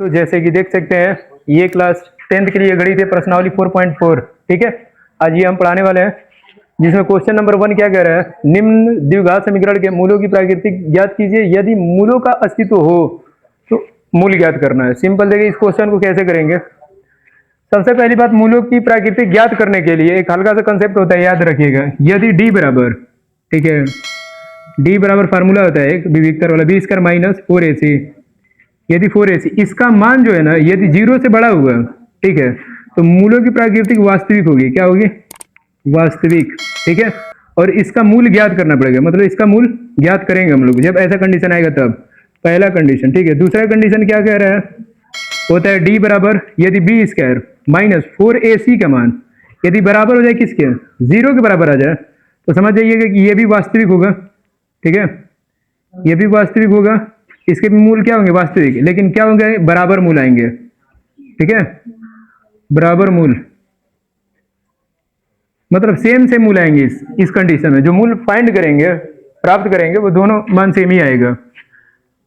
तो जैसे कि देख सकते हैं ये क्लास 10th के लिए गणित है प्रश्नावली 4.4। ठीक है, आज ये हम पढ़ाने वाले हैं जिसमें क्वेश्चन नंबर 1 क्या कह रहा है, निम्न द्विघात समीकरण के मूलों की प्राकृतिक ज्ञात कीजिए, यदि मूलों का अस्तित्व हो तो मूल ज्ञात करना है। सिंपल देखिए इस क्वेश्चन को कैसे करेंगे। सबसे पहली बात, मूलों की प्राकृतिक ज्ञात करने के लिए एक हल्का सा कंसेप्ट होता है, याद रखिएगा। यदि डी बराबर, ठीक है, डी बराबर फार्मूला होता है एक विविक्तर वाला, बी स्क्वायर माइनस 4ac, यदि 4ac इसका मान जो है ना यदि 0 से बड़ा हुआ, ठीक है, तो मूलों की प्राकृतिक वास्तविक होगी। क्या होगी? वास्तविक। ठीक है, और इसका मूल ज्ञात करना पड़ेगा, मतलब इसका मूल ज्ञात करेंगे हम लोग जब ऐसा कंडीशन आएगा तब। पहला कंडीशन। ठीक है, दूसरा कंडीशन क्या कह रहा है, होता है डी बराबर यदि बी स्क्वायर माइनस 4ac का मान यदि बराबर हो जाए किसके, 0 के बराबर आ जाए, तो समझ जाइएगा कि ये भी वास्तविक होगा। ठीक है, ये भी वास्तविक होगा, इसके भी मूल क्या होंगे, वास्तविक, लेकिन क्या होंगे, बराबर मूल आएंगे। ठीक है, बराबर मूल मतलब सेम से मूल आएंगे इस कंडीशन में। जो मूल फाइंड करेंगे, प्राप्त करेंगे, वो दोनों मान सेम ही आएगा।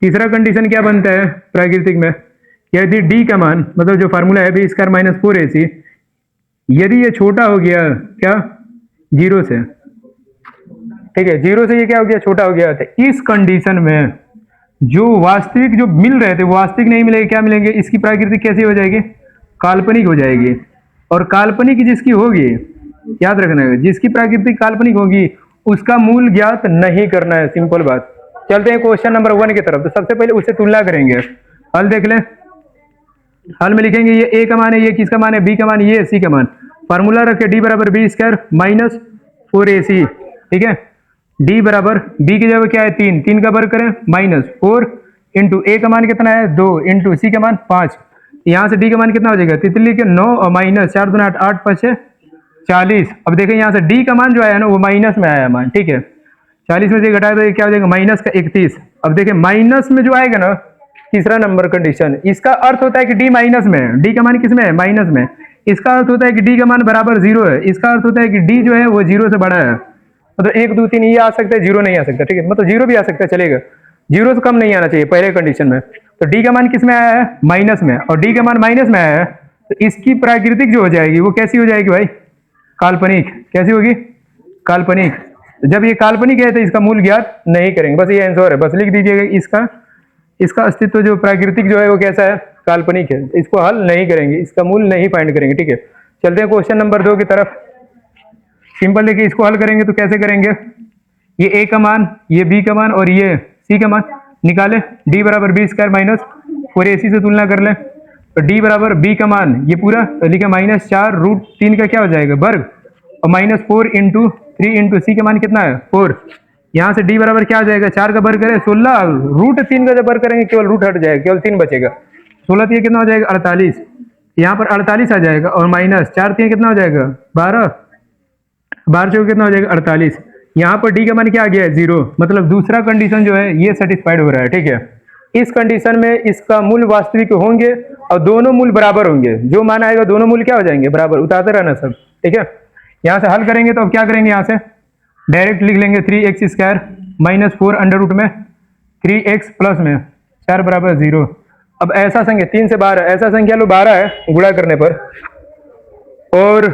तीसरा कंडीशन क्या बनता है प्राकृतिक में, यदि डी का मान, मतलब जो फार्मूला है बी स्क्वायर माइनस 4ac, यदि ये छोटा हो गया क्या, 0 से। ठीक है, 0 से ये क्या हो गया, छोटा हो गया। तो इस कंडीशन में जो वास्तविक जो मिल रहे थे वो वास्तविक नहीं मिलेंगे, क्या मिलेंगे, इसकी प्राकृतिक कैसी हो जाएगी, काल्पनिक हो जाएगी। और काल्पनिक जिसकी होगी, याद रखना है, जिसकी प्राकृतिक काल्पनिक होगी उसका मूल ज्ञात नहीं करना है। सिंपल बात। चलते हैं क्वेश्चन नंबर 1 की तरफ। तो सबसे पहले उससे तुलना करेंगे। हल देख लें, हल में लिखेंगे ये ए का मान है, ये किसका मान है, बी का मान, ये सी का मान। फार्मूला रखे डी बराबर बी स्क्वायर माइनस 4ac। ठीक है, डी बराबर बी की जगह क्या है, 3, 3 का वर्ग करें माइनस 4 इंटू ए का मान कितना है 2 इंटू सी का मान 5। यहां से डी का मान कितना हो जाएगा, तितली के 9 और माइनस 4 दूना 8, 8 5 40। अब देखें यहाँ से डी का मान जो आया ना वो माइनस में आया मान। ठीक है, 40 में से घटाया तो ये क्या हो जाएगा, माइनस का 31। अब देखें माइनस में जो आएगा ना, तीसरा नंबर कंडीशन, इसका अर्थ होता है कि डी माइनस में है। डी का मान किस में है, माइनस में। इसका अर्थ होता है कि डी का मान बराबर 0 है। इसका अर्थ होता है कि डी जो है वो 0 से बड़ा है। मतलब 1 2 3 ये आ सकता है, 0 नहीं आ सकता। ठीक है, मतलब 0 भी आ सकता है, चलेगा, 0 से कम नहीं आना चाहिए पहले कंडीशन में। तो डी का मान किस में आया है, माइनस में, और डी का मान माइनस में आया है, तो इसकी प्राकृतिक जो हो जाएगी वो कैसी हो जाएगी भाई, काल्पनिक। कैसी होगी, काल्पनिक। जब ये काल्पनिक है तो इसका मूल ज्ञात नहीं करेंगे, बस ये आंसर है, बस लिख दीजिएगा। इसका अस्तित्व जो प्राकृतिक जो है वो कैसा है, काल्पनिक है। इसको हल नहीं करेंगे, इसका मूल नहीं फाइंड करेंगे। ठीक है, चलते हैं क्वेश्चन नंबर 2 की तरफ। सिंपल देखिए, इसको हल करेंगे तो कैसे करेंगे, ये ए का मान, ये बी का मान और ये सी का मान निकाले। डी बराबर बी स्क्वायर माइनस 4ac से तुलना कर ले, तो डी बराबर बी का मान ये पूरा तो लिखा माइनस 4 रूट 3 का क्या हो जाएगा, वर्ग, और माइनस 4 इंटू 3 इंटू सी का मान कितना है 4। यहाँ से डी बराबर क्या आ जाएगा, 4 का वर्ग करें 16, रूट 3 का जब वर्ग करेंगे केवल रूट हट जाएगा, केवल 3 बचेगा। 16 3 कितना हो जाएगा, 48। यहाँ पर 48 आ जाएगा, और माइनस 4 3 कितना हो जाएगा, 12, 12 चौके कितना हो जाएगा, 48। यहाँ पर डी का मान क्या आ गया है, 0। मतलब दूसरा कंडीशन जो है ये सेटिस्फाइड हो रहा है। ठीक है, इस कंडीशन में इसका मूल वास्तविक होंगे और दोनों मूल बराबर होंगे। जो मान आएगा दोनों मूल क्या हो जाएंगे, बराबर, उतारते रहना सब। ठीक है, यहाँ से हल करेंगे तो अब क्या करेंगे, यहाँ से डायरेक्ट लिख लेंगे 3x square minus 4 under root में 3x प्लस में 4 बराबर 0। अब ऐसा संख्या 3 से 12, ऐसा संख्या लो 12 है गुणा करने पर, और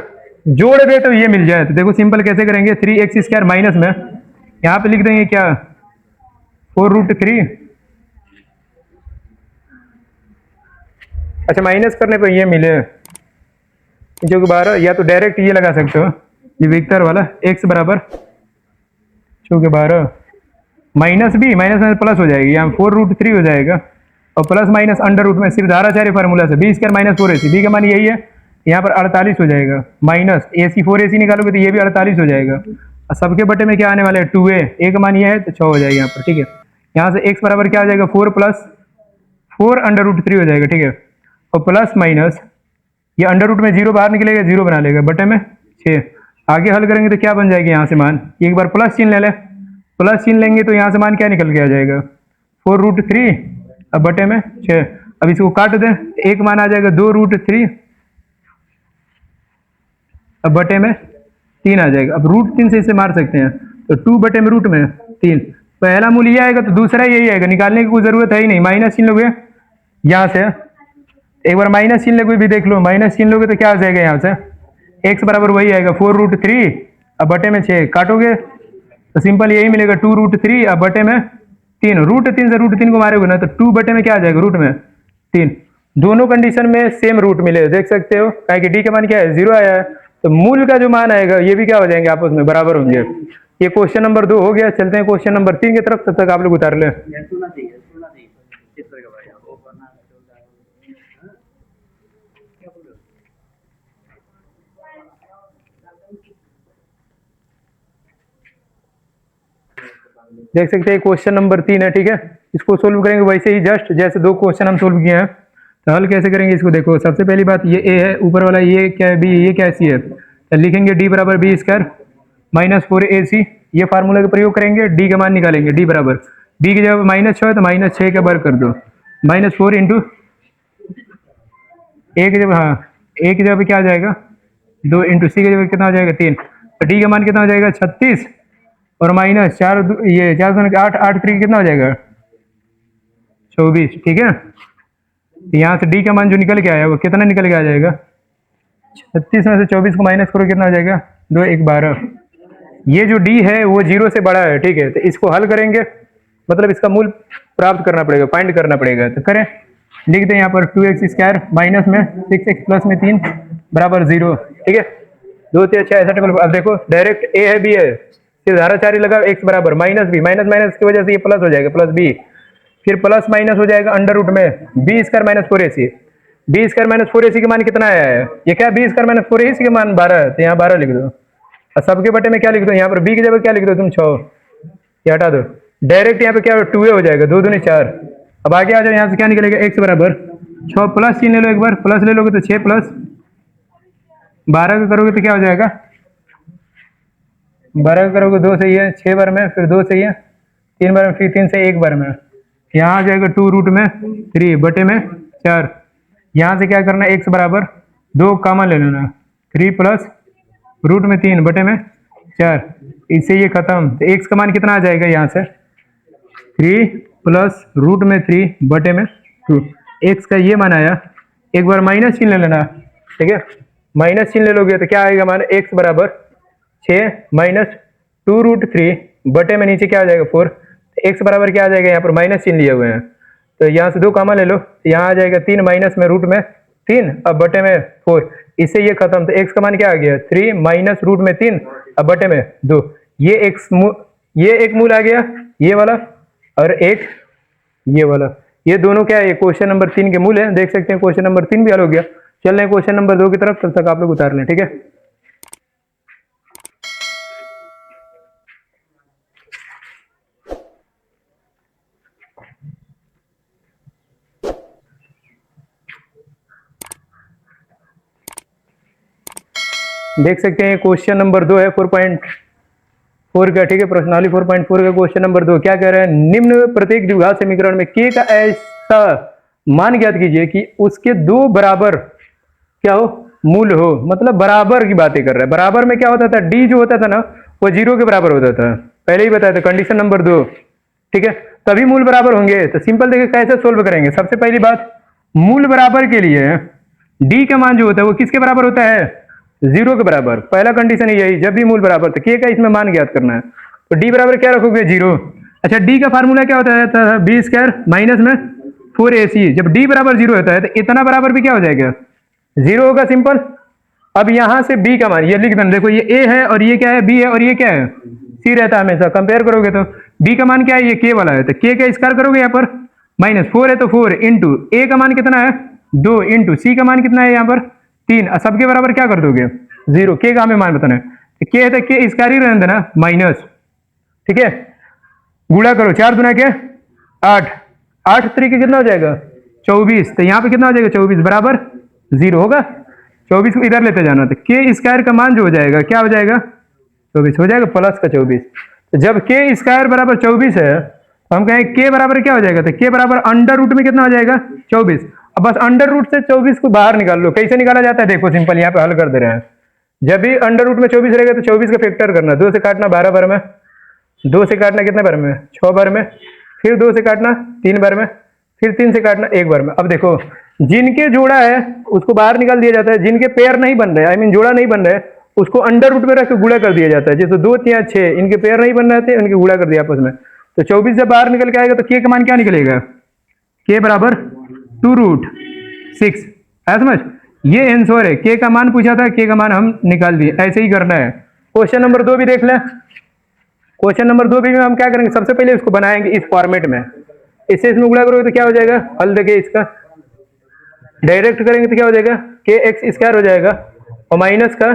जोड़ दे तो ये मिल जाए। तो देखो सिंपल कैसे करेंगे, 3x स्क्वायर माइनस में यहाँ पे लिख देंगे क्या, 4 रूट 3। अच्छा, माइनस करने पर ये मिले जो कि 12, या तो डायरेक्ट ये लगा सकते हो, ये विक्टर वाला x बराबर जो कि 12 माइनस b, माइनस में प्लस हो जाएगी, यहाँ 4 रूट 3 हो जाएगा, और प्लस माइनस अंडर रूट में सिर्फ धाराचार्य फार्मूला से B square minus 4ac, B का मान यही है, यहाँ पर 48 हो जाएगा, माइनस ac 4ac निकालोगे तो ये भी 48 हो जाएगा, और सबके बटे में क्या आने वाला है 2a, a का मान ये है तो 6 हो जाएगा यहाँ पर। ठीक है, यहाँ से x बराबर क्या हो जाएगा, 4 प्लस 4 अंडर रूट 3 हो जाएगा। ठीक है, और प्लस माइनस ये अंडर रूट में 0 बाहर निकलेगा, 0 बना लेगा, बटे में 6। आगे हल करेंगे तो क्या बन जाएगी, यहाँ से मान एक बार प्लस चिन्ह ले ले, प्लस चिन्ह लेंगे तो यहाँ से मान क्या निकल के आ जाएगा, 4 रूट 3 अब बटे में 6। अब इसको काट दें, एक मान आ जाएगा 2 रूट 3 अब बटे में 3 आ जाएगा। अब रूट 3 से इसे मार सकते हैं, तो 2 बटे में रूट में 3, पहला मूल्य ये आएगा तो दूसरा यही आएगा, निकालने की कोई जरूरत है ही नहीं। माइनस चिन्ह लोगे यहाँ से एक बार माइनस चिन्ह कोई भी देख लो, माइनस चिन्ह लोगे तो क्या आ जाएगा यहाँ से, एक्स बराबर वही आएगा 4√3 अब बटे में 6 काटोगे तो सिंपल यही मिलेगा 2√3 अब बटे में 3। √3 से √3 को मारोगे ना तो 2 बटे में क्या आ जाएगा रूट में 3। दोनों कंडीशन में सेम रूट मिले, देख सकते हो, कि डी का मान क्या है 0 आया है, तो मूल का जो मान आएगा ये भी क्या हो जाएंगे आपस में बराबर होंगे। ये क्वेश्चन नंबर 2 हो गया। चलते हैं क्वेश्चन नंबर 3 की तरफ, तब तक आप लोग उतार लें। देख सकते हैं क्वेश्चन नंबर 3 है, ठीक है। इसको सोल्व करेंगे वैसे ही जस्ट जैसे 2 क्वेश्चन हम सोल्व किए हैं। तो हल कैसे करेंगे इसको देखो, सबसे पहली बात ये ए है, ऊपर वाला ये क्या है बी, ये क्या सी है, तो लिखेंगे डी बराबर बी स्क्वायर माइनस 4ac, ये फार्मूला का प्रयोग करेंगे, डी का मान निकालेंगे, डी बराबर बी की जगह -6 है तो -6 का वर्ग कर दो, -4 इंटू ए की जगह, हाँ ए की जगह पे क्या आ जाएगा 2 इंटू सी की जगह कितना आ जाएगा 3, तो डी का मान कितना हो जाएगा 36 और -4 ये 4 8 8 3 कितना हो जाएगा 24, ठीक है। यहाँ से डी का मान जो निकल के आया वो कितना निकल के आ जाएगा 36 में से 24 को माइनस करो कितना आ जाएगा 2 1 12। ये जो डी है वो 0 से बड़ा है, ठीक है, तो इसको हल करेंगे, मतलब इसका मूल प्राप्त करना पड़ेगा, फाइंड करना पड़ेगा। तो करें, लिख दें यहाँ पर 2x² माइनस में 6x प्लस में 3 बराबर 0, ठीक है। 2 से 6 ऐसा टेबल। अब देखो डायरेक्ट ए है बी है, फिर धाराचारी लगा x बराबर माइनस बी, माइनस माइनस की वजह से ये प्लस हो जाएगा प्लस बी, फिर प्लस माइनस हो जाएगा अंडर रूट में B square minus 4ac। B square minus 4ac के मान कितना आया है, ये क्या बी स्क्वायर माइनस 4ac के मान 12 है, तो यहाँ 12 लिख दो और सबके बटे में क्या लिख दो, यहाँ पर बी की जगह क्या लिख दो तुम 6, ये हटा दो, डायरेक्ट यहाँ पे क्या 2a हो जाएगा, 2 दूनी 4। अब आगे आ जाओ, यहाँ से क्या निकलेगा x बराबर 6 प्लस चिन्ह ले लो, एक बार प्लस ले लोगे तो 6 प्लस 12 का करोगे तो क्या हो जाएगा 12 का करोगे 2 सही है, 6 बार में फिर 2 सही है, 3 बार में फिर 3 से 1 बार में, यहाँ आ जाएगा 2√3 बटे में 4। यहाँ से क्या करना है x बराबर 2 कॉमन ले लेना, 3 प्लस √3 बटे में 4, इससे ये खत्म, तो x का मान कितना आ जाएगा यहाँ से 3 प्लस √3 बटे में 2, x का ये मान आया। एक बार माइनस चिन्ह ले लेना, ठीक है, माइनस चिन्ह ले लोगे तो क्या आएगा मान x बराबर 6 माइनस 2√3 बटे में नीचे क्या आ जाएगा 4, x बराबर क्या आ जाएगा, यहाँ पर माइनस चिन्ह लिए हुए हैं तो यहाँ से 2 कॉमन ले लो, यहाँ आ जाएगा 3 माइनस में रूट में 3 अब बटे में 4, इससे ये खत्म, तो x का मान क्या आ गया 3 माइनस √3 अब बटे में 2, ये एक मूल आ गया ये वाला और एक ये वाला, ये दोनों क्या है, ये क्वेश्चन नंबर 3 के मूल है। देख सकते हैं क्वेश्चन नंबर 3 भी हल हो गया। चल रहे हैं क्वेश्चन नंबर 2 की तरफ, तब तक आप लोग उतार लें, ठीक है। देख सकते हैं क्वेश्चन नंबर 2 है 4.4 का, ठीक है, प्रश्नावली 4.4 का क्वेश्चन नंबर 2 क्या कह रहे हैं, निम्न प्रत्येक द्विघात समीकरण में k का ऐसा मान ज्ञात कीजिए कि उसके 2 बराबर क्या हो मूल हो, मतलब बराबर की बातें कर रहा है। बराबर में क्या होता था, d जो होता था ना वो 0 के बराबर होता था, पहले ही बताया था कंडीशन नंबर 2, ठीक है, तभी मूल बराबर होंगे। तो सिंपल देखिए कैसे सोल्व करेंगे। सबसे पहली बात, मूल बराबर के लिए d का मान जो होता है वो किसके बराबर होता है 0 के बराबर, पहला कंडीशन है यही, जब भी मूल बराबर तो k का इसमें मान ज्ञात करना है, तो d बराबर क्या रखोगे 0। अच्छा d का फार्मूला क्या होता है बी स्क्वायर माइनस में 4ac, जब d बराबर 0 होता है तो इतना बराबर भी क्या हो जाएगा 0 होगा, सिंपल। अब यहां से b का मान ये लिख देना, देखो ये a है और ये क्या है b है और ये क्या है c रहता है हमेशा, कंपेयर करोगे तो b का मान क्या है, ये k वाला है, तो k का स्क्वायर करोगे यहाँ पर -4 है तो 4 इंटू a का मान कितना है 2 इंटू c का मान कितना है यहाँ पर 3, सबके बराबर क्या कर दोगे 0, k का हमें मान बताना है, k है तो k स्क्वायर ही रहने देना माइनस, ठीक है, गुणा करो 4 दूना के 8, 8 तरीके कितना हो जाएगा 24, तो यहाँ पे कितना हो जाएगा 24 बराबर 0 होगा, 24 को इधर लेते जाना, तो k स्क्वायर का मान जो हो जाएगा क्या हो जाएगा 24 हो जाएगा प्लस का 24, तो जब k स्क्वायर बराबर 24 है तो हम कहें k बराबर क्या हो जाएगा, तो k बराबर अंडर रूट में कितना हो जाएगा 24। अब बस अंडर रूट से 24 को बाहर निकाल लो, कैसे निकाला जाता है देखो, सिंपल यहाँ पे हल कर दे रहे हैं। जब भी अंडर रूट में 24 रहेगा तो 24 का फैक्टर करना, 2 से काटना 12 बार में, 2 से काटना कितने बार में 6 बार में, फिर 2 से काटना 3 बार में, फिर 3 से काटना 1 बार में। अब देखो जिनके जोड़ा है उसको बाहर निकाल दिया जाता है, जिनके पेयर नहीं बन रहे, आई मीन जोड़ा नहीं बन रहे, उसको अंडर रूट में रख के गुणा कर दिया जाता है। जैसे 2, 3, 6 इनके पेयर नहीं बन रहे थे, इनके गुणा कर दिया आपस में, तो 24 जब बाहर निकल के आएगा तो के का मान क्या निकलेगा, के बराबर 2√6। है समझ, ये आंसर है। के का मान पूछा था, के का मान हम निकाल दिए। ऐसे ही करना है। क्वेश्चन नंबर 2 भी देख लें। क्वेश्चन नंबर 2 भी में हम क्या करेंगे, सबसे पहले इसको बनाएंगे इस फॉर्मेट में। इससे इसमें गुणा करोगे तो क्या हो जाएगा, हल देखिए इसका डायरेक्ट करेंगे तो क्या हो जाएगा, के एक्स स्क्वायर हो जाएगा और माइनस का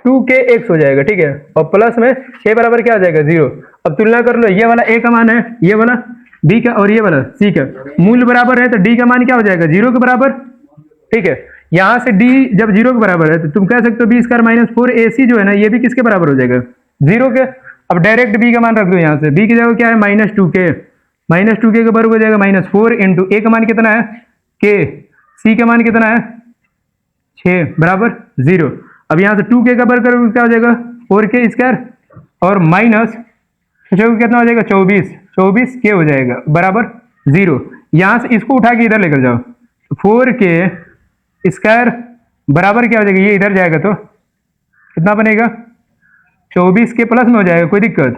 2kx हो जाएगा। ठीक है, और प्लस में के बराबर क्या हो जाएगा 0। अब तुलना कर लो, ये वाला ए का मान है, ये वाला बी का, और ये वाला सी का। मूल बराबर है तो डी का मान क्या हो जाएगा 0 के बराबर। ठीक है, यहां से डी जब 0 के बराबर है तो तुम कह सकते हो बी स्क्वायर माइनस 4ac जो है ना, ये भी किसके बराबर हो जाएगा 0 के। अब डायरेक्ट बी का मान रख दो, यहाँ से बी की जगह क्या है -2k, -2k के बराबर हो जाएगा -4 इंटू ए का मान कितना है k, सी का मान कितना है 6 बराबर 0। अब यहाँ से 2k का बराबर क्या हो जाएगा 4k स्क्वायर और माइनस कितना हो जाएगा 24k हो जाएगा बराबर 0। यहाँ से इसको उठा के इधर लेकर जाओ, 4k स्क्वायर बराबर क्या हो जाएगा, ये इधर जाएगा तो कितना बनेगा 24 के प्लस में हो जाएगा, कोई दिक्कत।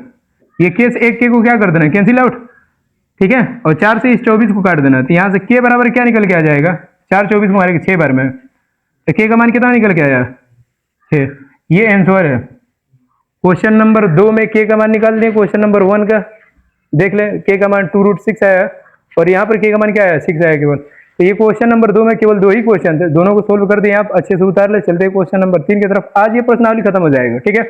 ये के से एक के को क्या कर देना, कैंसिल आउट। ठीक है, और 4 से इस 24 को काट देना, तो यहाँ से के बराबर क्या निकल के आ जाएगा, 4 24 को मारेगा 6 बार में, तो के का मान कितना निकल के आया 6। ये आंसर है। क्वेश्चन नंबर 2 में के का मान निकाल दिए। क्वेश्चन नंबर 1 का देख ले, के का मान 2√6 आया और यहाँ पर के का मान क्या आया 6 आया केवल। तो ये क्वेश्चन नंबर 2 में केवल 2 ही क्वेश्चन थे, दोनों को सोल्व कर दिए आप अच्छे से। उतार ले, चलते हैं क्वेश्चन नंबर 3 की तरफ। आज ये प्रश्नावली खत्म हो जाएगा। ठीक है,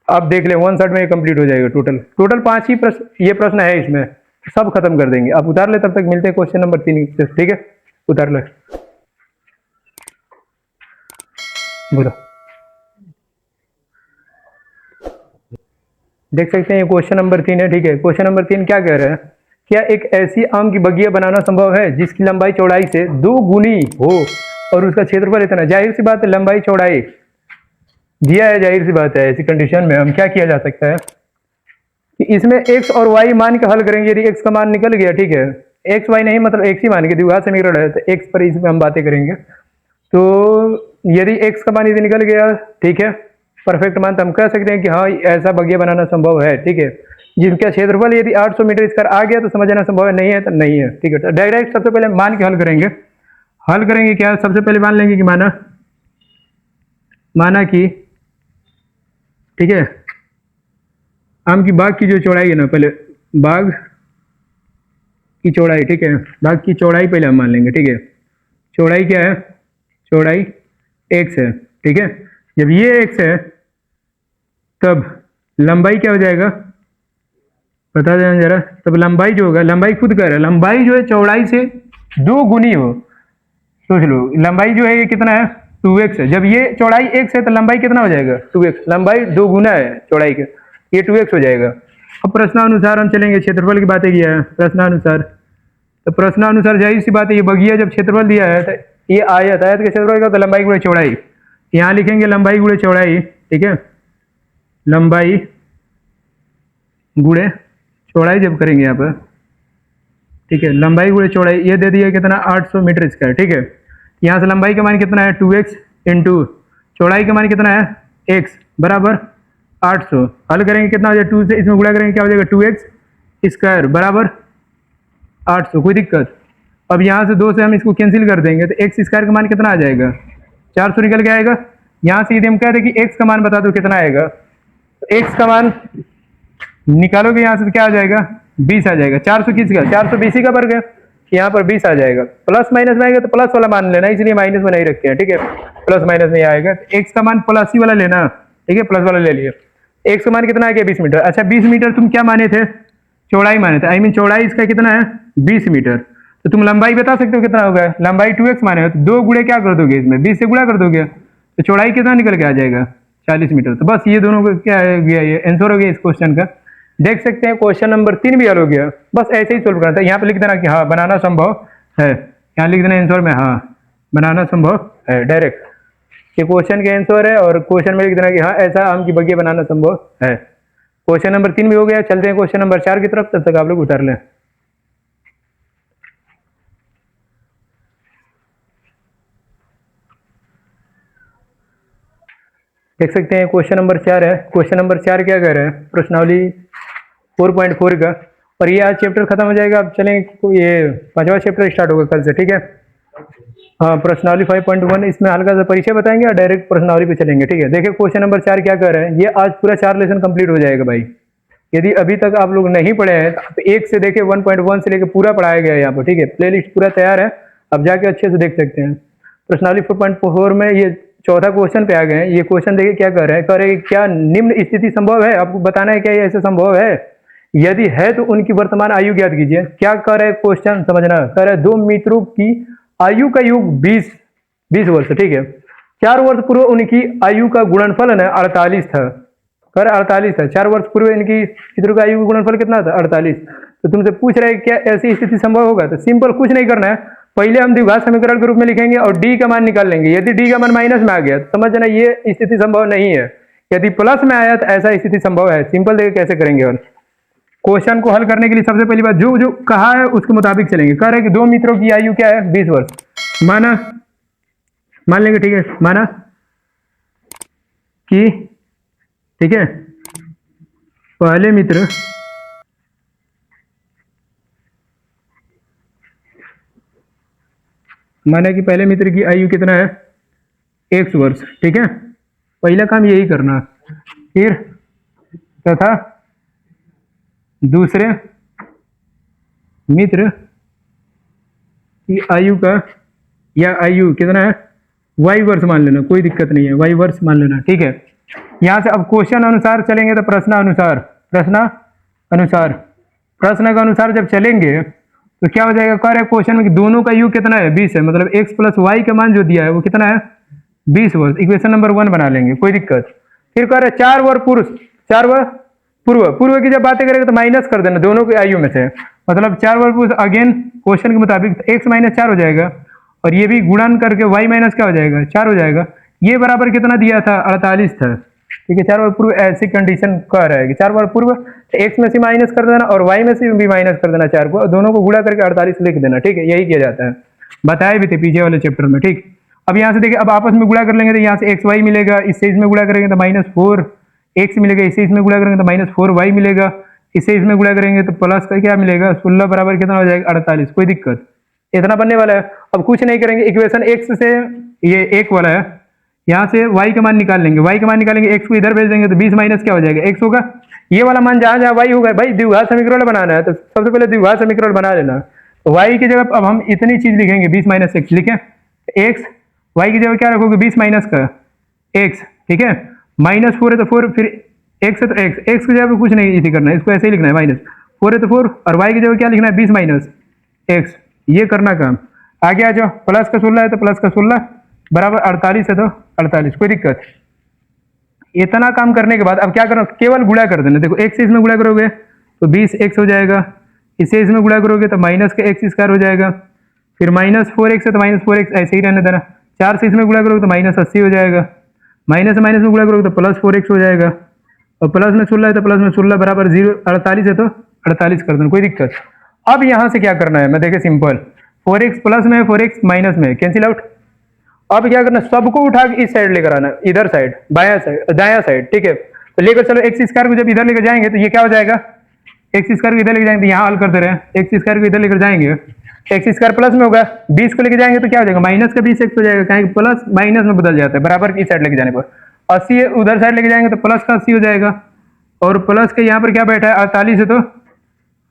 अब देख ले 1 शॉट में ये कंप्लीट हो जाएगा। टोटल 5 ही प्रश्न, ये प्रश्न है, इसमें सब खत्म कर देंगे। आप उतार ले, तब तक मिलते हैं क्वेश्चन नंबर 3 से। ठीक है, उतार ले, बोलो। देख सकते हैं ये क्वेश्चन नंबर 3 है। ठीक है, क्वेश्चन नंबर 3 क्या कह रहा है, क्या एक ऐसी आम की बगिया बनाना संभव है जिसकी लंबाई चौड़ाई से 2 गुनी हो और उसका क्षेत्रफल इतना। जाहिर सी बात है, लंबाई चौड़ाई दिया है, जाहिर सी बात है। ऐसी कंडीशन में हम क्या किया जा सकता है कि इसमें x और y मान के हल करेंगे। यदि x का मान निकल गया, ठीक है, x y नहीं मतलब x ही मान के द्विघात समीकरण है, तो x पर इसमें हम बातें करेंगे। तो यदि x का मान यदि निकल गया, ठीक है, परफेक्ट मान, तो हम कह सकते हैं कि हाँ ऐसा बगिया बनाना संभव है। ठीक है, जिनका क्षेत्रफल यदि 800 मीटर स्क्वायर आ गया तो समझना संभव है, नहीं है तो नहीं है। ठीक है, तो डायरेक्ट सबसे पहले मान के हल करेंगे। हल करेंगे क्या, सबसे पहले मान लेंगे कि माना कि, ठीक है, आम की बाग की जो चौड़ाई है ना, पहले बाग की चौड़ाई, ठीक है, बाग की चौड़ाई पहले हम मान लेंगे। ठीक है, चौड़ाई क्या है, चौड़ाई x है। ठीक है, जब ये x है तब लंबाई क्या हो जाएगा, बता देना जरा। तब लंबाई जो होगा, लंबाई खुद कह रहा है, लंबाई जो है चौड़ाई से 2 गुनी हो। सोच लो, लंबाई जो है ये कितना है 2x है। जब ये चौड़ाई x है तो लंबाई कितना हो जाएगा 2x। लंबाई 2 गुना है चौड़ाई के, ये 2x हो जाएगा। अब प्रश्नानुसार हम चलेंगे, क्षेत्रफल की बातें किया है प्रश्नानुसार। तो प्रश्नानुसार जाहिर सी बात है, ये बगिया जब क्षेत्रफल दिया है तो ये आयत, आयत के क्षेत्रफल का तो लंबाई गुणे चौड़ाई, यहाँ लिखेंगे लंबाई गुणे चौड़ाई। ठीक है, लंबाई गुणे चौड़ाई जब करेंगे यहाँ पर, ठीक है, लंबाई गुणे चौड़ाई, ये दे दिया कितना 800 मीटर स्क्वायर। ठीक है, यहाँ से लंबाई का मान कितना है 2x इंटू चौड़ाई का मान कितना है x बराबर 800। हल करेंगे कितना हो जाएगा, 2 से इसमें गुणा करेंगे क्या हो जाएगा 2x स्क्वायर बराबर 800, कोई दिक्कत। अब यहाँ से 2 से हम इसको कैंसिल कर देंगे तो x स्क्वायर का मान कितना आ जाएगा 400 निकल के आएगा। यहाँ से यदि हम कह दें कि x का मान बता दो कितना आएगा, तो x का मान निकालोगे यहाँ से तो क्या आ जाएगा 20 आ जाएगा। 400 किसका, 420 का वर्ग है, यहाँ पर 20 आ जाएगा। प्लस माइनस में आएगा तो प्लस वाला मान लेना, इसलिए माइनस में नहीं रखे हैं। ठीक है, प्लस माइनस नहीं आएगा, तो x का मान प्लस ही वाला लेना। ठीक है, प्लस वाला ले लिया। x का मान कितना आ गया 20 मीटर। अच्छा 20 मीटर तुम क्या माने थे, चौड़ाई माने थे, आई मीन चौड़ाई इसका कितना है 20 मीटर। तो तुम लंबाई बता सकते हो कितना होगा, लंबाई 2x माने हो तो 2 गुणे क्या कर दोगे इसमें 20 से गुणा कर दोगे, तो चौड़ाई कितना निकल के आ जाएगा 40 मीटर। तो बस ये दोनों को क्या है गया, ये आंसर हो गया इस क्वेश्चन का। देख सकते हैं क्वेश्चन नंबर 3 भी हल हो गया। बस ऐसे ही सोल्व करना था। यहाँ पे लिख देना कि हाँ बनाना संभव है, यहाँ लिख देना आंसर में हाँ बनाना संभव है डायरेक्ट, ये क्वेश्चन के आंसर है। और क्वेश्चन में लिख देना कि हाँ ऐसा आम की बगिया बनाना संभव है। क्वेश्चन नंबर 3 भी हो गया। चलते हैं क्वेश्चन नंबर 4 की तरफ, तब तक आप लोग उतार लें। देख सकते हैं क्वेश्चन नंबर 4 है। क्वेश्चन नंबर 4 क्या कह रहा है, प्रश्नावली 4.4 का। और ये आज चैप्टर खत्म हो जाएगा। अब चलें, ये 5वां चैप्टर स्टार्ट होगा कल से, ठीक है। हाँ, प्रश्नावली 5.1 इसमें हल्का सा परिचय बताएंगे और डायरेक्ट प्रश्नावली पे चलेंगे, ठीक है। देखिए क्वेश्चन नंबर 4 क्या कह रहा है, ये आज पूरा 4 लेसन कंप्लीट हो जाएगा भाई। यदि अभी तक आप लोग नहीं पढ़े हैं तो एक से देखे 1.1 से लेकर पूरा पढ़ाया गया है यहाँ पर, ठीक है। प्लेलिस्ट पूरा तैयार है, अब जाके अच्छे से देख सकते हैं। प्रश्नावली 4.4 में ये चौथा क्वेश्चन पे आ गए हैं। ये क्वेश्चन देखिए क्या कर रहे हैं, कह रहे हैं क्या निम्न स्थिति संभव है। आपको बताना है क्या ये ऐसे संभव है, यदि है तो उनकी वर्तमान आयु ज्ञात कीजिए। क्या कर रहे हैं क्वेश्चन समझना, कह रहे हैं दो मित्रों की आयु का योग 20 वर्ष, ठीक है। 4 वर्ष पूर्व उनकी आयु का गुणनफल है 48 था, कर 48 था। 4 वर्ष पूर्व इनकी मित्रों का आयु का गुणनफल कितना था, 48। तो तुमसे पूछ रहे हैं क्या ऐसी स्थिति संभव होगा। तो सिंपल कुछ नहीं करना है, पहले हम द्विघात समीकरण के रूप में लिखेंगे और डी का मान निकाल लेंगे। यदि डी का मान माइनस में आ गया तो समझना ये स्थिति संभव नहीं है। यदि प्लस में आया तो ऐसा स्थिति संभव है। सिंपल देखिए कैसे करेंगे। और क्वेश्चन को हल करने के लिए सबसे पहली बात जो जो कहा है उसके मुताबिक चलेंगे। कह रहे हैं कि दो मित्रों की आयु क्या है, 20 वर्ष। मान लेंगे, ठीक है। माना कि, ठीक है, पहले मित्र माना कि पहले मित्र की आयु कितना है, 100 वर्ष, ठीक है। पहला काम यही करना। फिर तथा दूसरे मित्र की आयु का या आयु कितना है, y वर्ष मान लेना, कोई दिक्कत नहीं है, y वर्ष मान लेना, ठीक है। यहां से अब क्वेश्चन अनुसार चलेंगे तो प्रश्न के अनुसार जब चलेंगे तो क्या हो जाएगा। कह रहे हैं क्वेश्चन में कि दोनों का यू कितना है, 20 है, मतलब x प्लस वाई का मान जो दिया है वो कितना है, 20 वर्ष। इक्वेशन नंबर 1 बना लेंगे, कोई दिक्कत। फिर कह रहे हैं 4 वर्ष पूर्व की जब बातें करेंगे तो माइनस कर देना दोनों की आयु में से, मतलब 4 वर्ष पूर्व। अगेन क्वेश्चन के मुताबिक x माइनस 4 हो जाएगा और ये भी गुणन करके y माइनस क्या हो जाएगा, 4 हो जाएगा। ये बराबर कितना दिया था, 48 था, ठीक है। 4 वर्ष पूर्व ऐसी कंडीशन कह रहा है कि 4 वर्ष पूर्व x में से माइनस कर देना और y में से भी माइनस कर देना 4 को, और दोनों को गुणा करके 48 लिख देना, ठीक है। यही किया जाता है, बताए भी थे पीछे वाले चैप्टर में, ठीक। अब यहाँ से देखिए, अब आपस में गुणा कर लेंगे तो यहाँ से xy मिलेगा, इससे इसमें गुणा करेंगे तो -4x मिलेगा, इससे इसमें गुणा करेंगे तो -4y मिलेगा, इससे इसमें गुणा करेंगे तो प्लस का क्या मिलेगा, 16 बराबर कितना हो जाएगा, 48। कोई दिक्कत, इतना बनने वाला है। अब कुछ नहीं करेंगे, इक्वेशन x से ये एक वाला है, यहाँ से y का मान निकाल लेंगे, y का मान निकालेंगे, x को इधर भेज देंगे तो 20 माइनस क्या हो जाएगा, x होगा। ये वाला मान जहां जहां y होगा, भाई द्विघात समीकरण बनाना है तो सबसे पहले द्विघात समीकरण बना लेना। तो y की जगह अब हम इतनी चीज लिखेंगे, 20 माइनस x लिखें, x y की जगह क्या रखोगे, 20 माइनस का x, ठीक है। -4 है तो 4, फिर x है तो x की जगह कुछ नहीं इसी करना है, इसको ऐसे ही लिखना है, -4 है तो 4, और y की जगह क्या लिखना है, 20 माइनस x, ये करना काम। आगे आ जाओ, प्लस का 16 है तो प्लस का 16 बराबर 48 है तो 48, कोई दिक्कत। इतना काम करने के बाद अब क्या करना, केवल गुणा कर देना। देखो x से इसमें गुणा करोगे तो 20x हो जाएगा, इससे इसमें गुणा करोगे तो माइनस का x² हो जाएगा, फिर -4x है तो -4x ऐसे ही रहने देना। 4 से इसमें गुणा करोगे तो -80 हो जाएगा, माइनस माइनस में गुणा करोगे तो +4x हो जाएगा, और प्लस में 16 है तो प्लस में 16 बराबर 0, 48 है तो 48 कर देना, कोई दिक्कत। अब यहाँ से क्या करना है, मैं देखे सिंपल, 4x प्लस में 4x माइनस में कैंसिल आउट। अब क्या करना, सबको उठा के इस साइड लेकर आना, इधर साइड, बाया साइड, दाया साइड, ठीक है। तो लेकर चलो x² को जब इधर लेकर जाएंगे तो ये क्या हो जाएगा, x² को इधर लेकर जाएंगे तो यहाँ हल करते रहे, x² को इधर लेकर जाएंगे, x² प्लस में होगा, 20 को लेकर जाएंगे तो क्या हो जाएगा, माइनस का 20x हो जाएगा, कहेंगे प्लस माइनस में बदल जाता है, बराबर की साइड लेके जाने पर। 80 उधर साइड लेके जाएंगे तो प्लस का 80 हो जाएगा, और प्लस के यहाँ पर क्या बैठा है, 48 है तो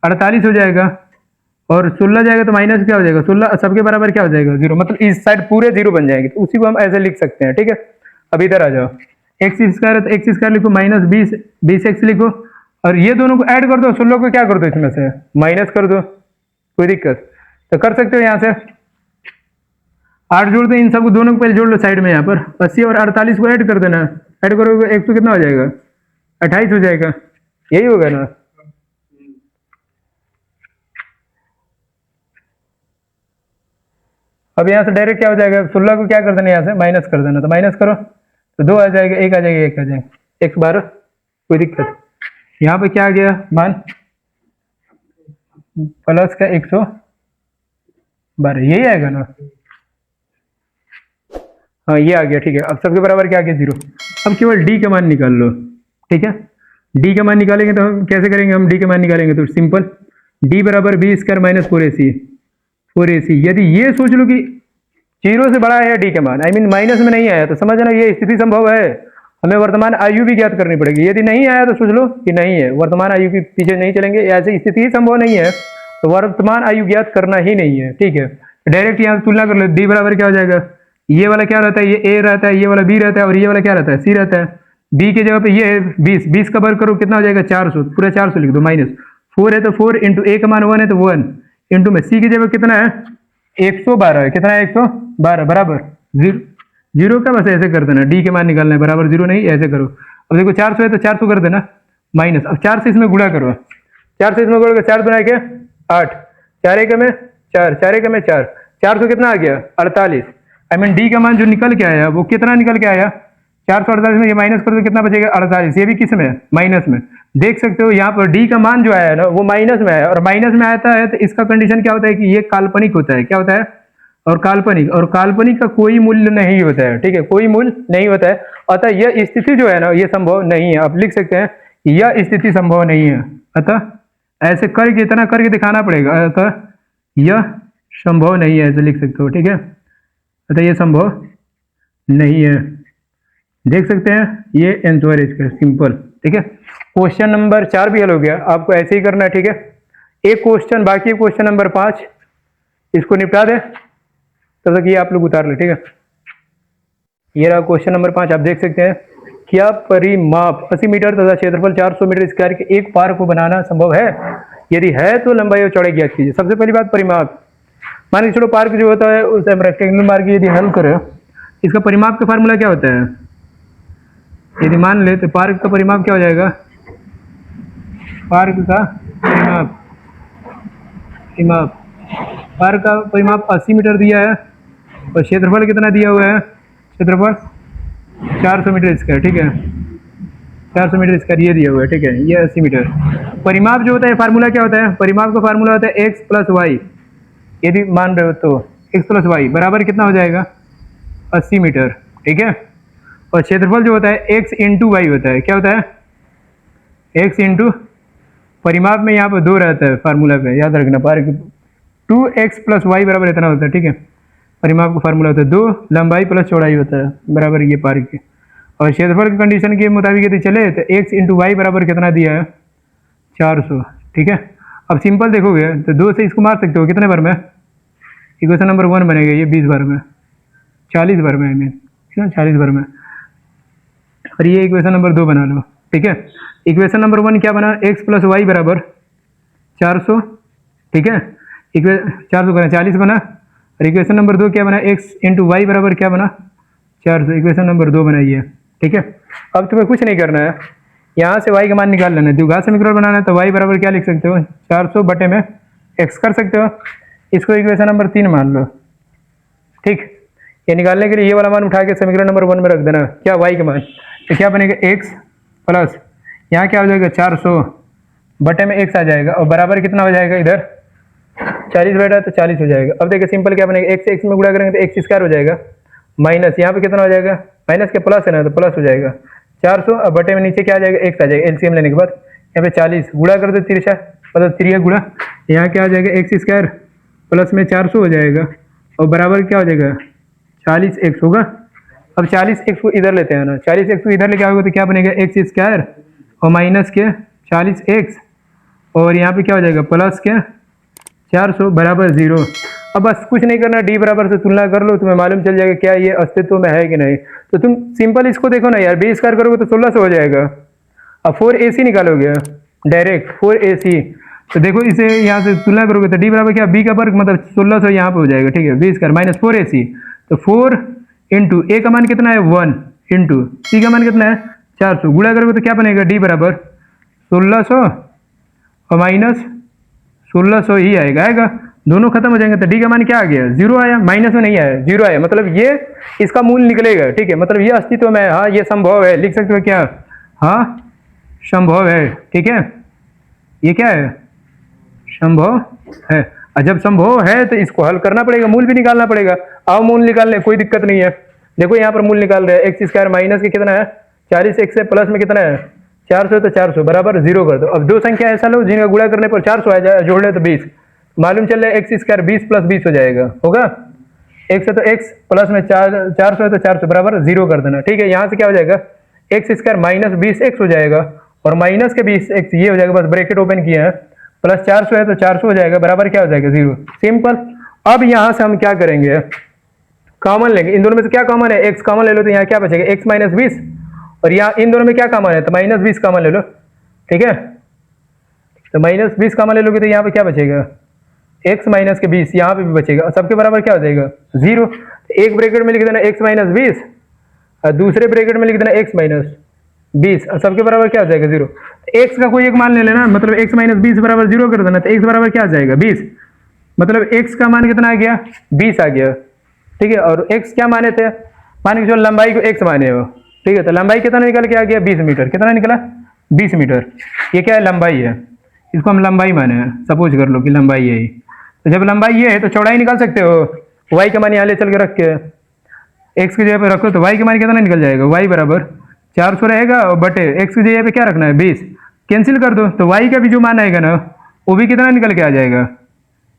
48 हो जाएगा, और 16 जाएगा तो माइनस क्या हो जाएगा, 16 सबके बराबर क्या हो जाएगा, 0, मतलब इस साइड पूरे 0 बन जाएंगे। तो उसी को हम ऐसे लिख सकते हैं, ठीक है। अब इधर आ जाओ, x² है तो x² लिखो, -20x लिखो, और ये दोनों को ऐड कर दो, 16 को क्या कर दो, इसमें से माइनस कर दो, कोई दिक्कत। तो कर सकते हो यहाँ से 8 जोड़ दो, इन सबको दोनों को पहले जोड़ लो साइड में, यहाँ पर 80 और 48 को ऐड कर देना, ऐड करोगे 100 कितना हो जाएगा, 28 हो जाएगा, यही होगा ना। अब यहाँ से डायरेक्ट क्या हो जाएगा, 16 को क्या कर देना, यहाँ से माइनस कर देना, तो माइनस करो तो 2 आ जाएगा, 1 आ जाएगा, 1 आ जाएगा, 112, कोई दिक्कत। यहाँ पे क्या आ गया मान, प्लस का 112, यही आएगा ना। हाँ ये आ गया, ठीक है। अब सबके बराबर क्या आ गया, 0। अब केवल डी का मान निकाल लो, ठीक है। डी का मान निकालेंगे तो हम कैसे करेंगे, हम डी का मान निकालेंगे तो सिंपल, डी बराबर B square minus 4ac, 4ac। यदि ये सोच लो कि 0 से बड़ा है डी का मान, आई मीन माइनस में नहीं आया, तो समझना ये स्थिति संभव है। हमें वर्तमान आयु भी ज्ञात करनी पड़ेगी। यदि नहीं आया तो सोच लो कि नहीं है, वर्तमान आयु के पीछे नहीं चलेंगे, ऐसी स्थिति ही संभव नहीं है, तो वर्तमान आयु ज्ञात करना ही नहीं है, ठीक है। डायरेक्ट यहाँ तुलना कर लो, डी बराबर क्या हो जाएगा, ये वाला क्या रहता है, ये ए रहता है, ये वाला बी रहता है, और ये वाला क्या रहता है, सी रहता है। बी की जगह पे ये है 20, 20 का वर्ग करो कितना हो जाएगा, 400, पूरा 400 लिख दो, माइनस 4 है तो 4 इंटू ए का मान 1 है तो 1 इंटू में सी की जगह कितना है 112 है, कितना है 112 बराबर 0 का, बस ऐसे कर देना, डी के मान निकालना है, बराबर 0 नहीं, ऐसे करो। अब देखो 400 है तो 400 कर देना माइनस, अब 4 से इसमें गुणा करो, 4 से इसमें गुणा करो, 4 बनाए के 8, 4 एक में 4, 4 एक में 4, 400 कितना आ गया 48। आई मीन डी का मान जो निकल के आया वो कितना निकल के आया 448 में, ये माइनस करो तो कितना बचेगा 48, ये भी किस में माइनस में। देख सकते हो यहाँ पर डी का मान जो आया है ना वो माइनस में आया, और माइनस में आता है तो इसका कंडीशन क्या होता है कि ये काल्पनिक होता है, क्या होता है, और काल्पनिक का कोई मूल्य नहीं होता है, ठीक है, कोई मूल्य नहीं होता है। अतः यह स्थिति जो है ना ये संभव नहीं है। आप लिख सकते हैं यह स्थिति संभव नहीं है, अतः ऐसे करके इतना करके दिखाना पड़ेगा, अतः यह संभव नहीं है, ऐसे लिख सकते हो, ठीक है। अतः यह संभव नहीं है, देख सकते हैं ये आंसर है इसका, सिंपल, ठीक है। क्वेश्चन नंबर 4 भी हल हो गया, आपको ऐसे ही करना है, ठीक है। एक क्वेश्चन बाकी है, क्वेश्चन नंबर 5, इसको निपटा दे तब तक ये आप लोग उतार ले, ठीक है। ये रहा क्वेश्चन नंबर 5, आप देख सकते हैं, क्या परिमाप 80 मीटर तथा क्षेत्रफल 400 मीटर स्क्वायर के एक पार्क को बनाना संभव है, यदि है तो लंबाई और चौड़ाई ज्ञात कीजिए। सबसे पहली बात परिमाप, मान के चलो पार्क जो होता है उस रेक्टेंगुलर पार्क यदि हल करें, इसका परिमाप का फार्मूला क्या होता है, यदि मान ले तो पार्क का परिमाप क्या हो जाएगा, पार्क का परिमाप पार्क का परिमाप 80 मीटर दिया है, और क्षेत्रफल कितना दिया हुआ है, क्षेत्रफल 400 मीटर स्क्वायर, ठीक है, 400 मीटर स्क्वायर ये दिया हुआ है, ठीक है, ये 80 मीटर। परिमाप जो होता है फार्मूला क्या होता है, परिमाप का फार्मूला होता है x प्लस वाई, यदि मान रहे हो तो x प्लस वाई बराबर कितना हो जाएगा 80 मीटर, ठीक है। और क्षेत्रफल जो होता है x इंटू वाई होता है, क्या होता है x इंटू, परिमाप में यहाँ पर 2 रहता है फार्मूला पे, याद रखना, पार्क 2x प्लस वाई बराबर इतना होता है, ठीक है। परिमाप का फार्मूला होता है 2 लंबाई प्लस चौड़ाई होता है बराबर ये पार्क के, और क्षेत्रफल की कंडीशन के मुताबिक यदि चले तो x इंटू वाई बराबर कितना दिया है 400, ठीक है। अब सिंपल देखोगे तो 2 से इसको मार सकते हो, कितने बार में, इक्वेशन नंबर 1 बनेगा ये 20 बार में, 40 बार में, आई मीन 40 बार में, और ये इक्वेशन नंबर 2 बना लो, ठीक है। इक्वेशन नंबर 1 क्या बना, x प्लस वाई बराबर 400, ठीक है, 400 करें 40 बना, और इक्वेशन नंबर 2 क्या बना, x इंटू वाई बराबर क्या बना 400, इक्वेशन नंबर 2 बनाई है, ठीक है। अब तुम्हें कुछ नहीं करना है, यहाँ से y का मान निकाल लेना है, द्विघात समीकरण बनाना है तो y बराबर क्या लिख सकते हो 400 बटे में x कर सकते हो, इसको इक्वेशन नंबर 3 मान लो, ठीक। ये निकालने के लिए ये वाला मान उठा के समीकरण नंबर 1 में रख देना, क्या y का मान, तो क्या बनेगा x प्लस यहाँ क्या हो जाएगा 400 बटे में x आ जाएगा, और बराबर कितना हो जाएगा इधर 40 बैठा तो 40 हो जाएगा। अब देखिए सिंपल क्या बनेगा, x से x में गुणा करेंगे तो x स्क्वायर हो जाएगा, माइनस यहाँ पे कितना हो जाएगा, माइनस के प्लस है ना तो प्लस हो जाएगा 400, अब बटे में नीचे क्या आ जाएगा x आ जाएगा, एलसीएम लेने के बाद यहाँ पे 40 गुणा कर दो, तिरछा मतलब त्रिया गुणा, यहाँ क्या आ जाएगा x स्क्वायर प्लस में 400 हो जाएगा, और बराबर क्या हो जाएगा 40x होगा। अब 40x को इधर लेते हैं ना, 40x को इधर लेके आओगे तो क्या बनेगा x स्क्वायर और माइनस के 40x, और यहाँ पे क्या हो जाएगा प्लस के 400 बराबर 0। अब बस कुछ नहीं करना, d बराबर से तुलना कर लो, तुम्हें मालूम चल जाएगा क्या ये अस्तित्व में है कि नहीं। तो तुम सिंपल इसको देखो ना यार, b स्क्वायर करोगे तो 1600 हो जाएगा। अब 4ac निकालोगे डायरेक्ट 4ac, तो देखो इसे यहाँ से तुलना करोगे तो d बराबर क्या, b का वर्ग मतलब 1600 यहाँ पे हो जाएगा, ठीक है, b स्क्वायर माइनस 4ac, तो 4 इंटू a का मान कितना है 1 इंटू c का मान कितना है 400, गुणा करोगे तो क्या बनेगा d बराबर 1600 और माइनस 1600 ही आएगा, दोनों खत्म हो जाएंगे तो d का मान क्या आ गया 0 आया, माइनस में नहीं आया 0 आया, मतलब ये इसका मूल्य निकलेगा, ठीक है, मतलब ये अस्तित्व में है, हाँ ये संभव है, लिख सकते हो क्या, हाँ संभव है, ठीक है, ये क्या है संभव है। और जब संभव है तो इसको हल करना पड़ेगा, मूल भी निकालना पड़ेगा। आओ मूल निकालने, कोई दिक्कत नहीं है। देखो यहाँ पर मूल निकाल रहे हैं, एक्स स्क्वायर माइनस के कितना है 40, एक्स से प्लस में कितना है 400, तो 400 बराबर 0 कर दो। अब दो संख्या ऐसा लो जिनका गुणा करने पर 400 आ जाए, जोड़ ले तो 20, मालूम चल रहा है एक्स स्क्वायर 20 प्लस 20 हो जाएगा, होगा एक्स है तो एक्स प्लस में 400 है तो 400 बराबर 0 कर देना। ठीक है, यहाँ से क्या हो जाएगा एक्स स्क्वायर माइनस 20 एक्स हो जाएगा और माइनस के 20 एक्स ये हो जाएगा, बस ब्रैकेट ओपन किया है, प्लस 400 है तो 400 हो जाएगा बराबर क्या हो जाएगा 0, सिंपल। अब यहाँ से हम क्या करेंगे, कॉमन लेंगे, इन दोनों में से क्या कॉमन है, एक्स कॉमन ले लो तो यहाँ क्या बचेगा एक्स माइनस 20, और यहाँ इन दोनों में क्या कॉमन है तो माइनस 20 कॉमन ले लो। ठीक है, तो माइनस 20 कॉमन ले लोगे तो यहाँ पे क्या बचेगा एक्स माइनस के 20, यहाँ पे भी बचेगा, सबके बराबर क्या हो जाएगा 0। एक ब्रैकेट में लिख देना एक्स माइनस 20 और दूसरे ब्रैकेट में लिख देना एक्स माइनस 20 और सबके बराबर क्या हो जाएगा 0। एक्स का कोई एक मान ले लेना, मतलब एक्स माइनस 20 बराबर 0 कर देना, तो एक्स बराबर क्या आ जाएगा 20, मतलब एक्स का मान कितना आ गया 20 आ गया। ठीक है, और एक्स क्या माने थे, मान के चलो लंबाई को एक्स माने हो। ठीक है, तो लंबाई कितना निकल के आ गया 20 मीटर, कितना निकला 20 मीटर, ये क्या है लंबाई है, इसको हम लंबाई माने हैं, सपोज कर लो कि लंबाई है। तो जब लंबाई ये है तो चौड़ाई निकाल सकते हो, वाई का मान यहाँ ले चल के रख के एक्स की जगह पे रखो तो वाई का मान कितना निकल जाएगा, वाई बराबर 400 रहेगा और बटे एक्स की जगह पे क्या रखना है 20, कैंसिल कर दो तो वाई का भी जो मान आएगा ना वो भी कितना निकल के आ जाएगा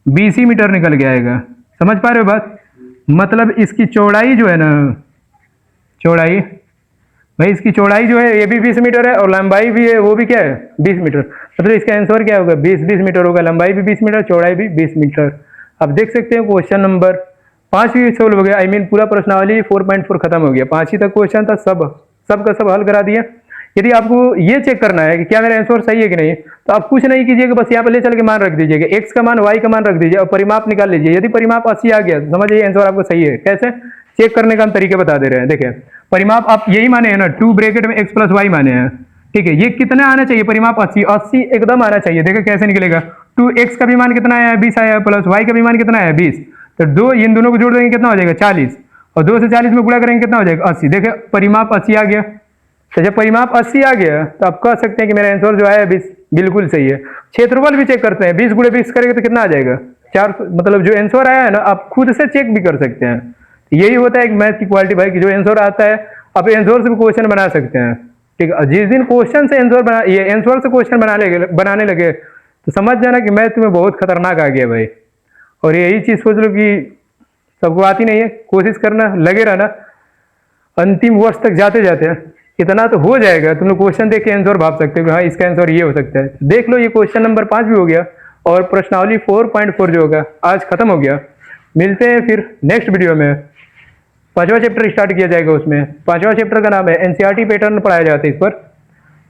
20 ही मीटर निकल के आएगा। समझ पा रहे हो बात, मतलब इसकी चौड़ाई जो है ना, चौड़ाई भाई इसकी चौड़ाई जो है ये भी 20 मीटर है और लंबाई भी है वो भी क्या है 20 मीटर, मतलब इसका आंसर क्या होगा 20 मीटर होगा, लंबाई भी 20 मीटर चौड़ाई भी 20 मीटर। अब देख सकते हैं क्वेश्चन नंबर 5 भी सोल्व हो गया, आई मीन पूरा प्रश्नावली 4.4 खत्म हो गया, 5 ही तक क्वेश्चन था, सब का सब हल करा दिया। यदि आपको ये चेक करना है कि क्या मेरा आंसर सही है कि नहीं, तो आप कुछ नहीं कीजिएगा, बस यहाँ पे ले चल के मान रख दीजिएगा, एक्स का मान वाई का मान रख दीजिए और परिमाप निकाल लीजिए। यदि परिमाप 80 आ गया तो समझिए आंसर आपको सही है। कैसे चेक करने का हम तरीके बता दे रहे हैं, देखिए परिमाप आप यही माने हैं ना 2 ब्रैकेट में एक्स प्लस वाई माने हैं। ठीक है, ये कितना आना चाहिए परिमाप 80 एकदम आना चाहिए। देखो कैसे निकलेगा, 2x का भी मान कितना आया 20 आया, प्लस y का भी मान कितना आया 20, तो दो इन दोनों को जोड़ देंगे कितना हो जाएगा 40 और 2 से 40 में गुणा करेंगे कितना हो जाएगा 80। देखिए परिमाप 80 आ गया, तो जब परिमाप 80 आ गया तो आप कह सकते हैं कि मेरा आंसर जो है 20 बिल्कुल सही है। क्षेत्रफल भी चेक करते हैं, 20 गुणे 20 करेंगे तो कितना आ जाएगा 400, मतलब जो आंसर आया है ना आप खुद से चेक भी कर सकते हैं। यही होता है एक मैथ की क्वालिटी भाई, कि जो आंसर आता है आप आंसर से भी क्वेश्चन बना सकते हैं। ठीक है, जिस दिन क्वेश्चन से आंसर बना ये आंसर से क्वेश्चन बनाने लगे तो समझ जाना कि मैथ में बहुत खतरनाक आ गया भाई। और यही चीज सोच लो कि सबको आती नहीं है, कोशिश करना लगे रहना, अंतिम वर्ष तक जाते जाते इतना तो हो जाएगा, तुम लोग क्वेश्चन देख के आंसर भाप सकते हो कि हाँ इसका आंसर ये हो सकता है। देख लो ये क्वेश्चन नंबर 5 भी हो गया और प्रश्नावली 4.4 जो होगा आज खत्म हो गया। मिलते हैं फिर नेक्स्ट वीडियो में, 5वां चैप्टर स्टार्ट किया जाएगा। उसमें 5वां चैप्टर का नाम है एनसीईआरटी पैटर्न पढ़ाया जाता है इस पर,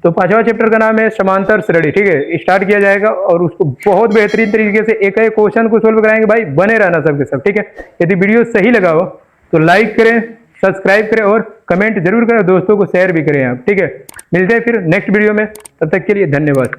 तो 5वां चैप्टर का नाम है समांतर श्रेणी। ठीक है, स्टार्ट किया जाएगा और उसको बहुत बेहतरीन तरीके से एक एक क्वेश्चन को सोल्व कराएंगे भाई, बने रहना सबके सब। ठीक है, यदि वीडियो सही लगा हो तो लाइक करें, सब्सक्राइब करें और कमेंट जरूर करें, दोस्तों को शेयर भी करें आप। ठीक है, मिलते हैं फिर नेक्स्ट वीडियो में, तब तक के लिए धन्यवाद।